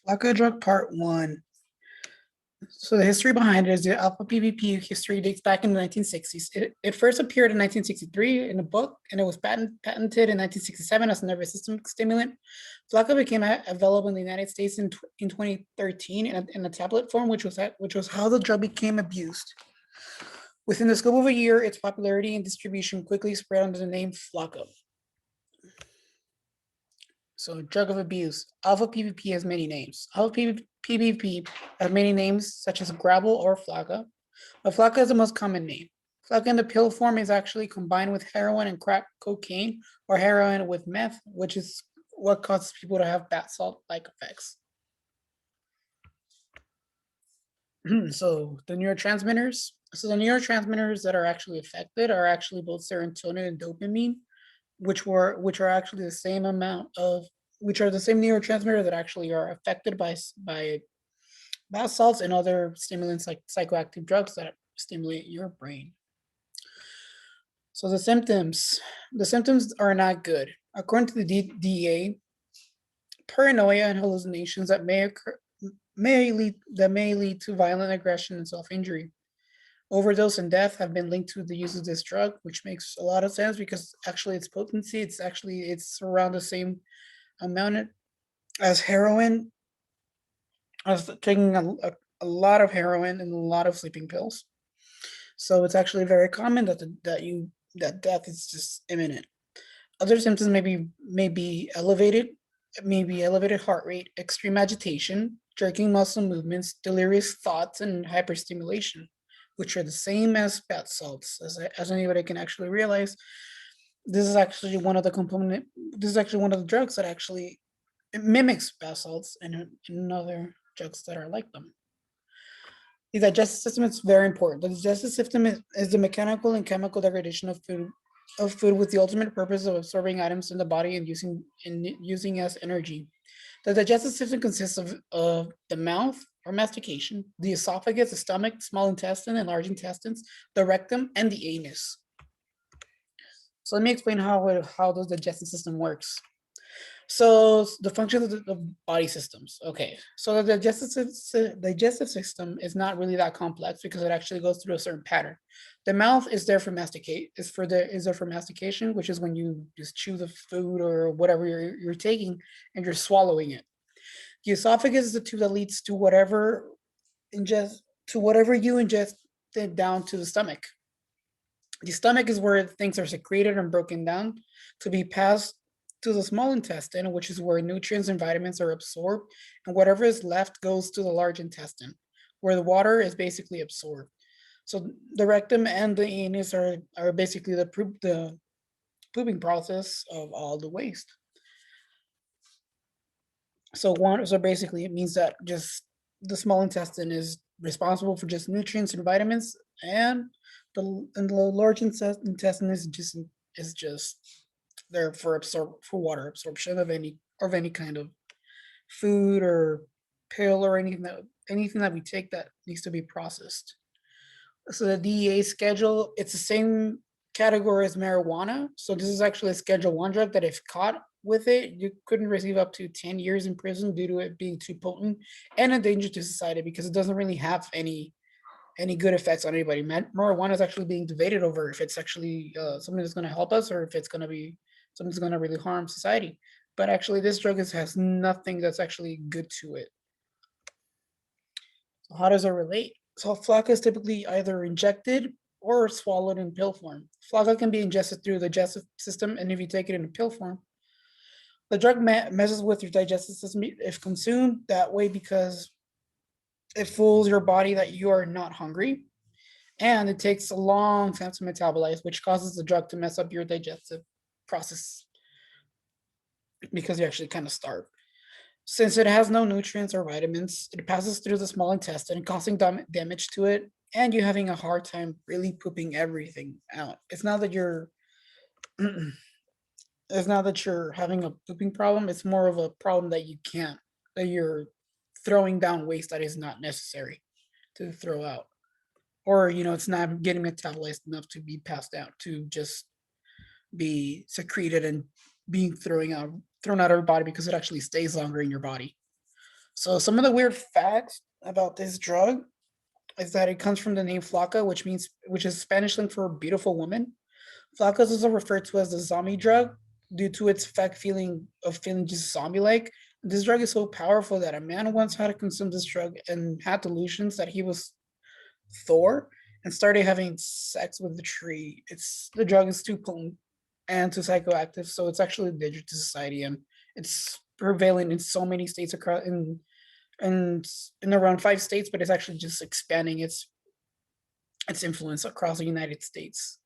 Flakka drug part one. So the history behind it is the alpha PVP history dates back in the 1960s. It first appeared in 1963 in a book, and it was patented in 1967 as a nervous system stimulant. Flakka became available in the United States in 2013 in a tablet form, which was how the drug became abused. Within the scope of a year, its popularity and distribution quickly spread under the name Flakka. So drug of abuse. Alpha PVP has many names. Alpha PVP has many names such as gravel or Flakka, but Flakka is the most common name. Flakka in the pill form is actually combined with heroin and crack cocaine or heroin with meth, which is what causes people to have bath salt-like effects. So the neurotransmitters. So the neurotransmitters that are actually affected are actually both serotonin and dopamine, which are actually the same amount of which are the same neurotransmitter that actually are affected by bath salts and other stimulants like psychoactive drugs that stimulate your brain. So the symptoms are not good. According to the DEA, paranoia and hallucinations that may lead to violent aggression and self-injury. Overdose and death have been linked to the use of this drug, which makes a lot of sense because actually its potency, it's around the same amount as heroin, as taking a lot of heroin and a lot of sleeping pills. So it's actually very common that death is just imminent. Other symptoms may be elevated heart rate, extreme agitation, jerking muscle movements, delirious thoughts, and hyperstimulation, which are the same as bath salts, as anybody can actually realize. This is actually one of the component. This is actually one of the drugs that actually mimics bath salts and other drugs that are like them. The digestive system is very important. The digestive system is the mechanical and chemical degradation of food with the ultimate purpose of absorbing items in the body and using as energy. The digestive system consists of the mouth or mastication, the esophagus, the stomach, small intestine, and large intestines, the rectum, and the anus. So let me explain how the digestive system works. So the function of the body systems. Okay, so the digestive system is not really that complex because it actually goes through a certain pattern. The mouth is there for mastication, which is when you just chew the food or whatever you're taking and you're swallowing it. The esophagus is the tube that leads to whatever you ingest down to the stomach. The stomach is where things are secreted and broken down to be passed to the small intestine, which is where nutrients and vitamins are absorbed, and whatever is left goes to the large intestine, where the water is basically absorbed. So the rectum and the anus are basically the pooping process of all the waste. So basically it means that just the small intestine is responsible for just nutrients and vitamins, and the large intestine is just there for water absorption of any kind of food or pill or anything that we take that needs to be processed. So the DEA schedule, it's the same category as marijuana. So this is actually a Schedule 1 drug that if caught with it, you couldn't receive up to 10 years in prison due to it being too potent and a danger to society because it doesn't really have any good effects on anybody. Marijuana is actually being debated over if it's actually something that's going to help us or if it's going to be something that's going to really harm society. But actually, this drug has nothing that's actually good to it. So how does it relate? So Flakka is typically either injected or swallowed in pill form. Flakka can be ingested through the digestive system, and if you take it in a pill form, the drug messes with your digestive system if consumed that way because it fools your body that you are not hungry, and it takes a long time to metabolize, which causes the drug to mess up your digestive process because you actually kind of starve. Since it has no nutrients or vitamins, it passes through the small intestine, causing damage to it, and you're having a hard time really pooping everything out. It's not that you're having a pooping problem. It's more of a problem that you're throwing down waste that is not necessary to throw out, or it's not getting metabolized enough to be passed out to just be secreted and being thrown out of your body because it actually stays longer in your body. So some of the weird facts about this drug is that it comes from the name Flakka, which is Spanish link for beautiful woman. Flakka is also referred to as the zombie drug due to its effect feeling just zombie-like. This drug is so powerful that a man once had to consume this drug and had delusions that he was Thor and started having sex with the tree. It's the drug is too potent and too psychoactive, so it's actually dangerous to society, and it's prevalent in so many states across in in around 5 states, but it's actually just expanding its influence across the United States.